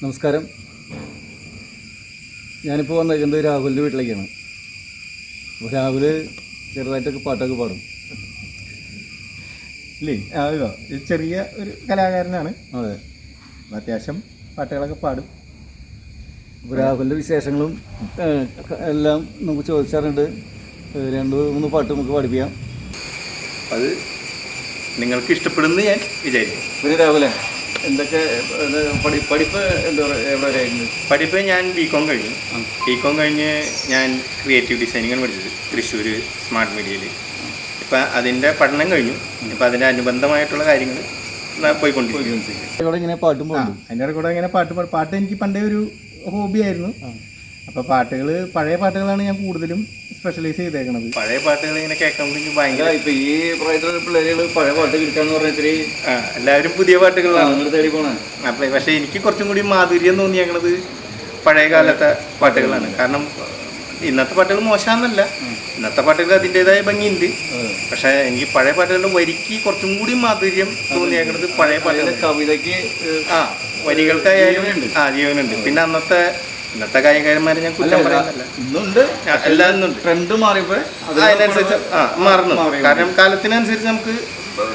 നമസ്കാരം. ഞാനിപ്പോൾ വന്നിരിക്കുന്നത് രാഹുലിൻ്റെ വീട്ടിലേക്കാണ്. അപ്പോൾ രാഹുൽ ചെറുതായിട്ടൊക്കെ പാട്ടൊക്കെ പാടും ഇല്ലേ? അതെയോ, ചെറിയ ഒരു കലാകാരനാണ്. അതെ, അത്യാവശ്യം പാട്ടുകളൊക്കെ പാടും. അപ്പോൾ രാഹുലിൻ്റെ വിശേഷങ്ങളും എല്ലാം നമുക്ക് ചോദിച്ചാറുണ്ട്. 2-3 പാട്ട് നമുക്ക് പഠിപ്പിക്കാം. അത് നിങ്ങൾക്ക് ഇഷ്ടപ്പെടുമെന്ന് ഞാൻ വിചാരിക്കും. പിന്നെ രാഹുലെ എന്തൊക്കെ പഠിപ്പ് എന്താ പറയുക, എവിടെ വരെയായിരുന്നു? പഠിപ്പ് ഞാൻ ബികോം കഴിഞ്ഞു. ബികോം കഴിഞ്ഞ് ഞാൻ ക്രിയേറ്റീവ് ഡിസൈനിങ്ങാണ് പഠിച്ചത് തൃശ്ശൂർ സ്മാർട്ട് മീഡിയയിൽ. ഇപ്പം അതിൻ്റെ പഠനം കഴിഞ്ഞു. ഇപ്പം അതിൻ്റെ അനുബന്ധമായിട്ടുള്ള കാര്യങ്ങൾ പോയിക്കൊണ്ടിരിക്കും. ഇങ്ങനെ പാട്ടും പാടും. അതിൻ്റെ കൂടെ ഇങ്ങനെ പാട്ട് എനിക്ക് പണ്ടേ ഒരു ഹോബിയായിരുന്നു. അപ്പോൾ പാട്ടുകൾ, പഴയ പാട്ടുകളാണ് ഞാൻ കൂടുതലും സ്പെഷ്യലൈസ് ചെയ്തേക്കണത്. പഴയ പാട്ടുകൾ ഇങ്ങനെ കേൾക്കുമ്പോൾ എനിക്ക് ഭയങ്കര, ഇപ്പം ഈ പ്രായത്തിലുള്ള പിള്ളേരുകൾ പഴയ പാട്ട് കിട്ടാന്ന് പറഞ്ഞാൽ എല്ലാവരും പുതിയ പാട്ടുകളാണ് തേടി പോണേ. അപ്പോൾ പക്ഷേ എനിക്ക് കുറച്ചും കൂടി മാധുര്യം തോന്നിയേക്കണത് പഴയ കാലത്തെ പാട്ടുകളാണ്. കാരണം ഇന്നത്തെ പാട്ടുകൾ മോശമാണെന്നല്ല, ഇന്നത്തെ പാട്ടുകൾ അതിൻ്റെതായ ഭംഗിയുണ്ട്. പക്ഷേ എനിക്ക് പഴയ പാട്ടുകളുടെ വരിക്ക് കുറച്ചും കൂടി മാധുര്യം തോന്നിയേക്കണത് പഴയ പാട്ടുകൾ. കവിതയ്ക്ക് വരികൾക്കായാലും ജീവനുണ്ട്. പിന്നെ ഇന്നത്തെ ഗായകന്മാരെ ഞാൻ കുറ്റം പറയുന്നില്ല, ഇന്നുണ്ട്, എല്ലാം ഇന്നുണ്ട്. ട്രെൻഡ് മാറിയപ്പോൾ അതിനനുസരിച്ച് മാറുന്നു. കാരണം കാലത്തിനനുസരിച്ച് നമുക്ക്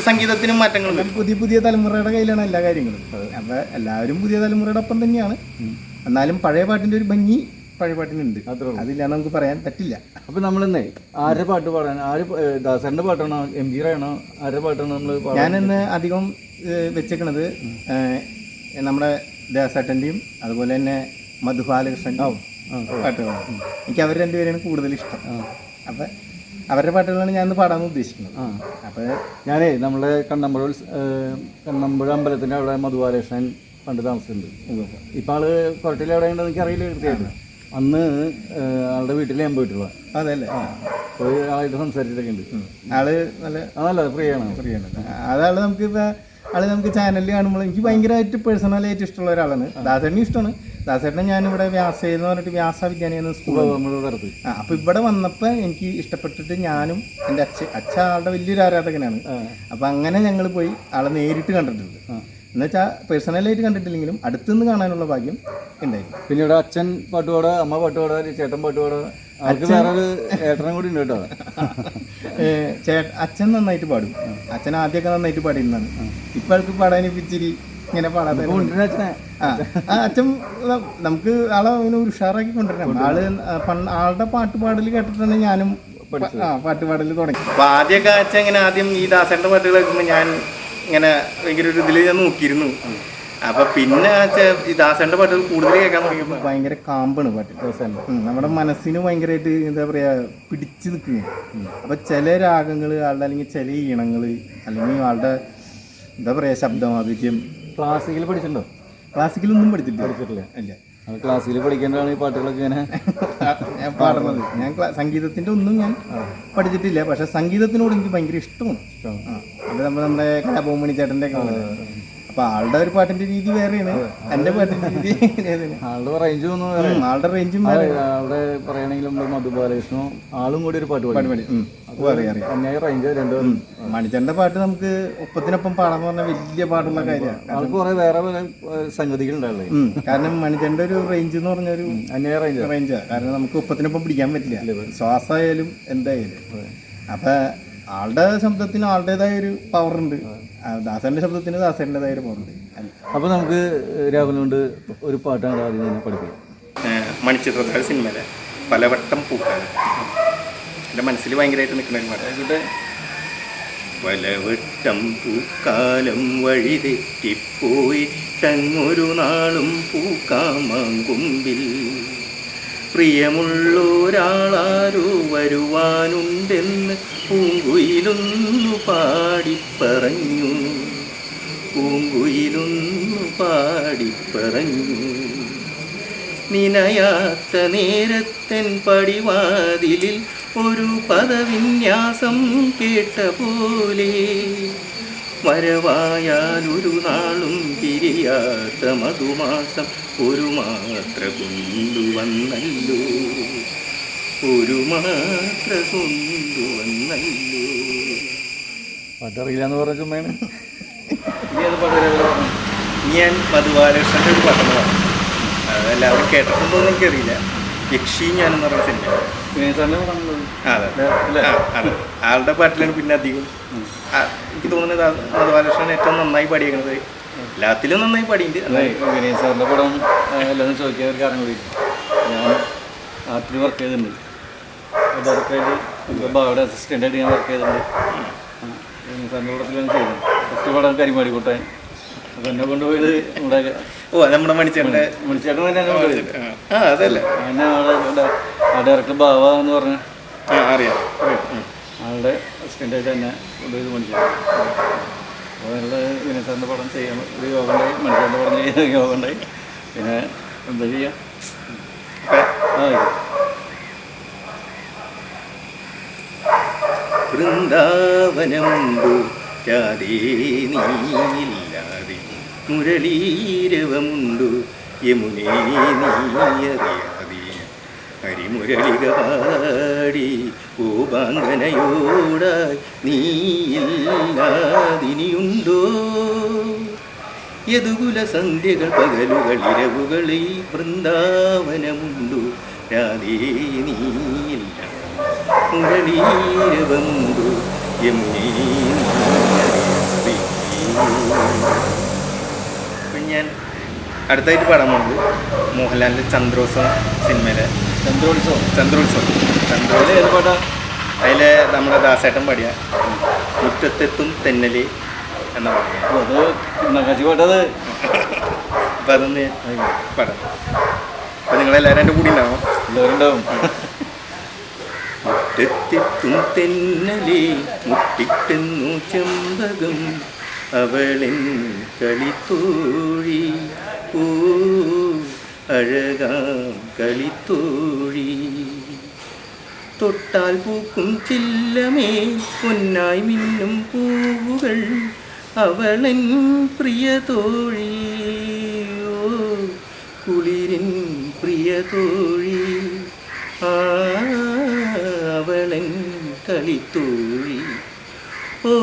സംഗീതത്തിനും മാറ്റങ്ങളുണ്ട്. പുതിയ തലമുറയുടെ കയ്യിലാണ് എല്ലാ കാര്യങ്ങളും. അപ്പോൾ എല്ലാവരും പുതിയ തലമുറയുടെ ഒപ്പം തന്നെയാണ്. എന്നാലും പഴയ പാട്ടിൻ്റെ ഒരു ഭംഗി പഴയ പാട്ടിനുണ്ട്. അതില്ലാന്ന് നമുക്ക് പറയാൻ പറ്റില്ല. അപ്പോൾ നമ്മളിന്നേ ആരുടെ പാട്ട് പാടാൻ, ദാസന്റെ പാട്ടാണോ എം ജി ആണോ, ആരുടെ പാട്ടാണോ നമ്മൾ? ഞാനിന്ന് അധികം വെച്ചേക്കണത് നമ്മുടെ ദാസേട്ടൻ്റെയും അതുപോലെ തന്നെ മധുബാലകൃഷ്ണൻ്റെ പാട്ടുകളാണ്. എനിക്ക് അവർ രണ്ടുപേരെയാണ് കൂടുതൽ ഇഷ്ടം. അപ്പം അവരുടെ പാട്ടുകളാണ് ഞാൻ പാടാൻ ഉദ്ദേശിക്കുന്നത്. അപ്പോൾ ഞാനേ നമ്മുടെ കണ്ണമ്പുഴ അമ്പലത്തിൻ്റെ അവിടെ മധുബാലകൃഷ്ണൻ പണ്ട് താമസിച്ചിട്ടുണ്ട്. ഇപ്പം ആള് കൊരട്ടിൽ എവിടെ ഉണ്ടെന്ന് എനിക്ക് അറിയില്ല കൃത്യമായിട്ട്. അന്ന് ആളുടെ വീട്ടിൽ ഞാൻ പോയിട്ടുള്ള. അതല്ലേ, പോയി ആളായിട്ട് സംസാരിച്ചിട്ടൊക്കെ ഉണ്ട്. ആള് അതല്ല ഫ്രീ ആണ്. അതാള് നമുക്ക് ചാനലിൽ കാണുമ്പോൾ എനിക്ക് ഭയങ്കരമായിട്ട് പേഴ്സണലായിട്ട് ഇഷ്ടമുള്ള ഒരാളാണ്. ദാസേട്ടനും ഇഷ്ടമാണ്. ദാസേട്ടനെ ഞാനിവിടെ വ്യാസ എന്ന് പറഞ്ഞിട്ട് വ്യാസ വിജ്ഞാനിയെന്ന സ്കൂൾ നടത്തി. അപ്പോൾ ഇവിടെ വന്നപ്പോൾ എനിക്ക് ഇഷ്ടപ്പെട്ടിട്ട് ഞാനും എൻ്റെ അച്ഛൻ ആളുടെ വലിയൊരു ആരാധകനാണ്. അപ്പോൾ അങ്ങനെ ഞങ്ങൾ പോയി ആളെ നേരിട്ട് കണ്ടിട്ടുണ്ട്. എന്നുവെച്ചാൽ പേഴ്സണലായിട്ട് കണ്ടിട്ടില്ലെങ്കിലും അടുത്തുനിന്ന് കാണാനുള്ള ഭാഗ്യം ഉണ്ടായിരുന്നു. പിന്നെ ഇവിടെ അച്ഛൻ പാട്ടുപാടാ, അമ്മ പാട്ടുപാടാ, ചേട്ടൻ പാട്ടുപാടാ, അവർക്ക് വേറൊരു ഏട്ടനും കൂടി ഉണ്ട് കേട്ടോ. അച്ഛൻ നന്നായിട്ട് പാടും. അച്ഛൻ ആദ്യമൊക്കെ നന്നായിട്ട് പാടിയിരുന്നാണ്. ഇപ്പം ആൾക്ക് പാടാൻ ഇച്ചിരി ഇങ്ങനെ പാടാതെ അച്ഛൻ നമുക്ക് ആളെ ഒരു ഉഷാറാക്കി കൊണ്ടുവരണം. ആളുടെ പാട്ടുപാടൽ കേട്ടിട്ടാണ് ഞാനും പാട്ടുപാടൽ തുടങ്ങി. അപ്പോൾ ആദ്യമൊക്കെ അച്ഛൻ ഇങ്ങനെ ആദ്യം ഈ ദാസേട്ടൻ്റെ പാട്ടുകൾ കേൾക്കുമ്പോൾ ഞാൻ ഇങ്ങനെ ഭയങ്കര ഒരു ഇതിൽ ഞാൻ നോക്കിയിരുന്നു. അപ്പൊ പിന്നെ ഈ ദാസേട്ടൻ്റെ പാട്ടുകൾ കൂടുതൽ കേൾക്കാൻ തുടങ്ങിയപ്പോൾ ഭയങ്കര കാമ്പാണ് പാട്ട്. നമ്മുടെ മനസ്സിന് ഭയങ്കരമായിട്ട് എന്താ പറയാ പിടിച്ചു നിൽക്കുക. അപ്പൊ ചില രാഗങ്ങൾ ആളുടെ, അല്ലെങ്കിൽ ചില ഈണങ്ങൾ, അല്ലെങ്കിൽ ആളുടെ എന്താ പറയാ ശബ്ദമാധുര്യം. ക്ലാസിക്കൽ പഠിച്ചിട്ടുണ്ടോ? ക്ലാസിക്കലൊന്നും പഠിച്ചിട്ടില്ല. ഇല്ല. ക്ലാസ്സിക്കൽ പഠിക്കേണ്ടതാണ് ഈ പാട്ടുകളൊക്കെ ഇങ്ങനെ ഞാൻ പാടുന്നത്. ഞാൻ സംഗീതത്തിൻ്റെ ഒന്നും ഞാൻ പഠിച്ചിട്ടില്ല. പക്ഷെ സംഗീതത്തിനോട് എനിക്ക് ഭയങ്കര ഇഷ്ടമാണ്. അത് നമ്മുടെ കലാഭവൻ ചേട്ടൻ്റെ ഒക്കെ. അപ്പോൾ ആളുടെ ഒരു പാട്ടിൻ്റെ രീതി വേറെയാണ്, എൻ്റെ പാട്ടിൻ്റെ രീതി ആളുടെ റേഞ്ചും ആളുടെ റേഞ്ചും ആളുടെ പറയുകയാണെങ്കിലും മധുബാലകൃഷ്ണൻ ആളും കൂടി ഒരു പാട്ട് പാടി റേഞ്ച് രണ്ടുപേരും. മണിച്ചേട്ടൻ്റെ പാട്ട് നമുക്ക് ഒപ്പത്തിനൊപ്പം പാടാന്ന് പറഞ്ഞാൽ വലിയ പാട്ടുള്ള കാര്യമാണ്. ആൾക്ക് കുറെ വേറെ സംഗതികളുണ്ടല്ലേ. കാരണം മണിച്ചേട്ടൻ്റെ ഒരു റേഞ്ച് എന്ന് പറഞ്ഞൊരു റേഞ്ചാണ്. കാരണം നമുക്ക് ഒപ്പത്തിനൊപ്പം പിടിക്കാൻ പറ്റില്ല, ശ്വാസമായാലും എന്തായാലും. അപ്പം ആളുടെ ശബ്ദത്തിന് ആളുടേതായ ഒരു പവറുണ്ട്, ദാസന്റെ ശബ്ദത്തിന് ദാസേൻ്റെതായ ഒരു പവറുണ്ട്. അപ്പോൾ നമുക്ക് രാഹുൽ കൊണ്ട് ഒരു പാട്ടാണ് ആദ്യം തന്നെ പഠിപ്പിക്കാം. മണിച്ചിത്രത്താഴ് സിനിമയിലെ പലവട്ടം പൂക്കാലം എൻ്റെ മനസ്സിൽ ഭയങ്കരമായിട്ട് നിൽക്കുന്ന ഒരു പാട്ട്. പലവട്ടം പൂക്കാലം വഴി തെറ്റിപ്പോയി തങ്ങൊരു നാളും പൂക്കാമാങ്കുമ്പിൽ പ്രിയമുള്ളൊരാളാരോ വരുവാനുണ്ടെന്ന് പൂങ്കുയിലൊന്നു പാടിപ്പറഞ്ഞു, പൂങ്കുയിലൊന്നു പാടിപ്പറഞ്ഞു. നിനയാത്ത നേരത്തൻ പടിവാതിലിൽ ഒരു പദവിന്യാസം കേട്ട പോലെ വരവായാലൊരു നാളും തിരിയാത്ത മധുമാസം ഒരു മാത്ര കൊണ്ടുവന്നല്ലോ, ഒരു മാത്ര കൊണ്ടുവന്നല്ലോ. പാട്ടറിയില്ല എന്ന് പറഞ്ഞ ചുമ്മാണ്. ഞാൻ മധുബാലകൃഷ്ണൻ്റെ ഒരു പാട്ടെന്ന് പറഞ്ഞു. അതെല്ലാവരും കേട്ടിട്ടുണ്ടോ എന്ന് എനിക്കറിയില്ല. യക്ഷി ഞാനെന്ന് പറഞ്ഞ സിനിമ. വിനയസാറിൻ്റെ പടം അതെ അതെ, ആളുടെ പാട്ടിലാണ് പിന്നെ അധികം. എനിക്ക് തോന്നുന്നത് മധുബാലകൃഷ്ണൻ ഏറ്റവും നന്നായി പാടിയേക്കുന്നത്. എല്ലാത്തിലും നന്നായി പാടിയിട്ടുണ്ട്. വിനയസാറിൻ്റെ പടം എല്ലാവരും ചോദിക്കാൻ ഒരു കാരണം കൂടി. ഞാൻ ആർട്ടിൽ വർക്ക് ചെയ്തിട്ടുണ്ട്, ഡയറക്ടറായിട്ട് ബാവയുടെ അസിസ്റ്റൻ്റായിട്ട് ഞാൻ വർക്ക് ചെയ്തിട്ടുണ്ട്. വിനയസാറിൻ്റെ പടത്തിലാണ് ചെയ്തത്. ഫസ്റ്റ് പടം കരിമാടിക്കൂട്ടാൻ. അപ്പം എന്നെ കൊണ്ടുപോയത് നമ്മുടെ മണിച്ചേട്ടൻ തന്നെ എന്നെ കൊണ്ടുപോയത്. അതല്ലേ എന്നെ ആ ഡയറക്ടർ ബാവ എന്ന് പറഞ്ഞ അറിയാം, ആളുടെ അസിസ്റ്റൻ്റായിട്ട് തന്നെ കൊണ്ടുപോയത് മണിച്ചേട്ടൻ. അപ്പോൾ അതിനുള്ള വിനയസാറിൻ്റെ പടം ചെയ്യാൻ ഒരു യോഗ ഉണ്ടായി, മണിച്ചേട്ടൻ്റെ പടം ചെയ്യാൻ യോഗ ഉണ്ടായി. പിന്നെ എന്താ ചെയ്യുക? വൃന്ദാവനമുണ്ടു രാധേ നീയില്ലാതെ, മുരളീരവമുണ്ടു യമുനേ നീയറിയാതെ, ഹരിമുരളിക പാടി ഗോപാംഗനയോടായി നീയില്ലാതിനിയുണ്ടോ? യദുകുല സന്ധ്യകൾ പകലുകൾ ഇരവുകൾ ഈ വൃന്ദാവനമുണ്ടു രാധേ നീയില്ല, മുരളീരവമുണ്ടു യമുനേ. അപ്പം ഞാൻ അടുത്തായിട്ട് പാടാൻ പോകുന്നത് മോഹൻലാലിൻ്റെ ചന്ദ്രോത്സവം സിനിമയിലെ ചന്ദ്രോത്സവം അതിൽ നമ്മുടെ ദാസേട്ടൻ പാടിയ മുറ്റത്തെത്തും തെന്നലി എന്ന പാട്ട്. അപ്പം അതൊന്ന് പാടാം. അപ്പം നിങ്ങളെല്ലാവരും എൻ്റെ കൂടി ഉണ്ടാവും. മുറ്റത്തെത്തും തെന്നലി മുട്ടിട്ടെന്നു ചെമ്പകം, അവളെൻ കളിത്തോഴി ഓ അഴകാം കളിത്തോഴി. തൊട്ടാൽ പൂക്കും ചില്ലമേ പൊന്നായി മിന്നും പൂവുകൾ, അവളൻ പ്രിയതോഴി ഓ കുളിരിൻ പ്രിയതോഴി, അവളൻ കളിത്തോഴി. ഓ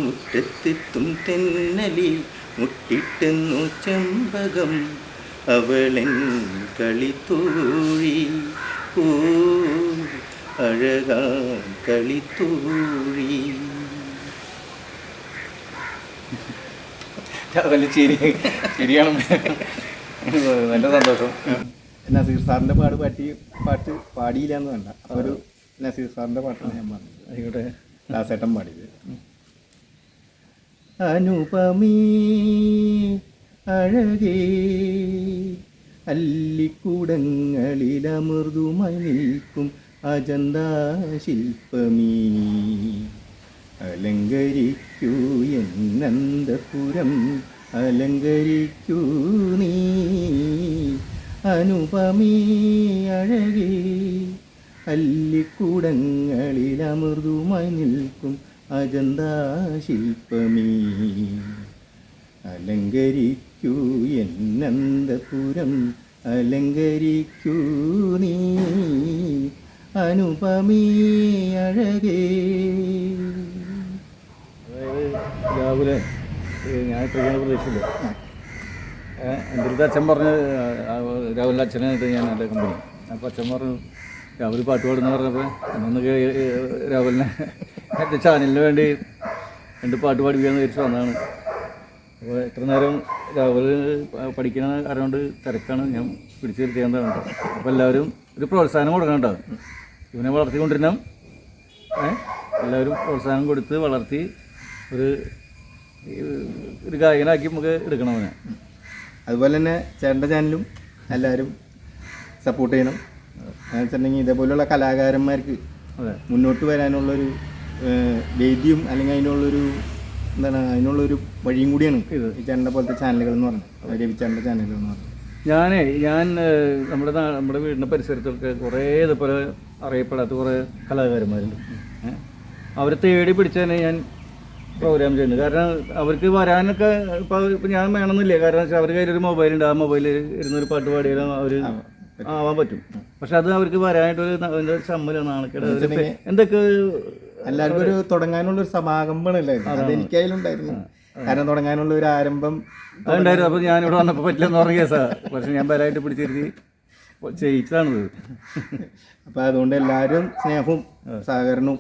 മുറ്റത്തെത്തും തെന്നലി മുട്ടിട്ടെന്നു ചെമ്പകം, അവളൻ കളിത്തോഴി ഓ അഴകാം കളിത്തോഴി. ശരിയാണ്, നല്ല സന്തോഷം. നസീർ സാറിൻ്റെ പാട്ട് പാടിയില്ല എന്ന് വേണ്ട, ഒരു നസീർ സാറിൻ്റെ പാട്ടാണ് ഞാൻ പറഞ്ഞത്. ആയിക്കോട്ടെ, ദാസേട്ടൻ പാടിയത്. അനുപമീ അഴകേ അല്ലിക്കൂടങ്ങളിലമൃദുമായി നിൽക്കും അജന്താ ശില്പമീ, അലങ്കരിക്കൂ എന്നന്തപുരം അലങ്കരിക്കൂ നീ. അനുപമീ അഴകേ അല്ലിക്കൂടങ്ങളിലമൃദുമായി നിൽക്കും അജന്താ ശില്പമീ, അലങ്കരിക്കൂ എന്നന്തപുരം അലങ്കരിക്കൂ നീ. അനുപമീ അഴകേ. അതായത് രാവിലെ ഞാൻ ഇത്രയാണ് പ്രതീക്ഷിച്ചില്ല. എൻ്റെ അടുത്ത് അച്ഛൻ പറഞ്ഞ് രാഹുലിൻ്റെ അച്ഛനായിട്ട് ഞാൻ എൻ്റെ കമ്പനി. അപ്പോൾ അച്ഛൻ പറഞ്ഞു രാഹുൽ പാട്ട് പാടുന്ന പറഞ്ഞപ്പോൾ എന്നൊന്ന് രാഹുലിനെ എൻ്റെ ചാനലിന് വേണ്ടി രണ്ട് പാട്ട് പാടിപ്പിക്കാന്ന് വിചാരിച്ച് വന്നതാണ്. അപ്പോൾ ഇത്ര നേരം രാഹുൽ പഠിക്കുന്ന കാരണം കൊണ്ട് തിരക്കാണ്, ഞാൻ പിടിച്ചു നിർത്തിയാൽ. അപ്പോൾ എല്ലാവരും ഒരു പ്രോത്സാഹനം കൊടുക്കണം കേട്ടോ. ഇവനെ വളർത്തിക്കൊണ്ടിരണം. എല്ലാവരും പ്രോത്സാഹനം കൊടുത്ത് വളർത്തി ഒരു ഗായകനാക്കി നമുക്ക് എടുക്കണം അവനെ. അതുപോലെ തന്നെ ചേട്ടൻ്റെ ചാനലും എല്ലാവരും സപ്പോർട്ട് ചെയ്യണം. എന്ന് വെച്ചിട്ടുണ്ടെങ്കിൽ ഇതേപോലെയുള്ള കലാകാരന്മാർക്ക് മുന്നോട്ട് വരാനുള്ളൊരു വേദിയും അല്ലെങ്കിൽ അതിനുള്ളൊരു വഴിയും കൂടിയാണ് ഈ ചേട്ടൻ്റെ പോലത്തെ ചാനലുകൾ എന്ന് പറഞ്ഞത്, രവിചേട്ടൻ്റെ ചാനലുകൾ എന്ന് പറഞ്ഞത്. ഞാൻ നമ്മുടെ വീടിൻ്റെ പരിസരത്തൊക്കെ കുറേ ഇതുപോലെ അറിയപ്പെടാത്ത കുറേ കലാകാരന്മാരുണ്ട്. അവരെ തേടി പിടിച്ചതിനെ ഞാൻ പ്രോഗ്രാം ചെയ്യുന്നത്. കാരണം അവർക്ക് വരാനൊക്കെ ഇപ്പം ഞാൻ വേണമെന്നില്ല. കാരണം വെച്ചാൽ അവരുടെ കയ്യിലൊരു മൊബൈലുണ്ട്, ആ മൊബൈലിൽ ഇരുന്നൊരു പാട്ട് പാടിയാലും അവർ ആവാൻ പറ്റും. പക്ഷെ അത് അവർക്ക് വരാനായിട്ടൊരു ചമ്മല നാണക്കേട് എന്തൊക്കെ എല്ലാവർക്കും ഒരു തുടങ്ങാനുള്ളൊരു സമാഗമനമല്ലായിരുന്നു. അതെനിക്കായാലും ഉണ്ടായിരുന്നു. കാരണം തുടങ്ങാനുള്ള ഒരു ആരംഭം അതുണ്ടായിരുന്നു. അപ്പോൾ ഞാനിവിടെ വന്നപ്പോൾ പറ്റില്ലെന്ന് പറഞ്ഞ കേസാണ്. പക്ഷെ ഞാൻ ബലമായിട്ട് പിടിച്ചിരുത്തി ചെയ്യിച്ചതാണിത്. അപ്പോൾ അതുകൊണ്ട് എല്ലാവരും സ്നേഹവും സഹകരണവും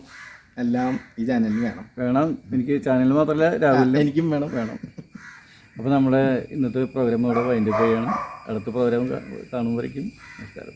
എല്ലാം ഈ ചാനലിൽ വേണം. എനിക്ക് ചാനൽ മാത്രമല്ല രാവിലെ എനിക്കും വേണം. അപ്പോൾ നമ്മുടെ ഇന്നത്തെ പ്രോഗ്രാം ഇവിടെ വൈൻഡപ്പ് ചെയ്യണം. അടുത്ത പ്രോഗ്രാം കാണുമ്പോഴേക്കും നമസ്കാരം.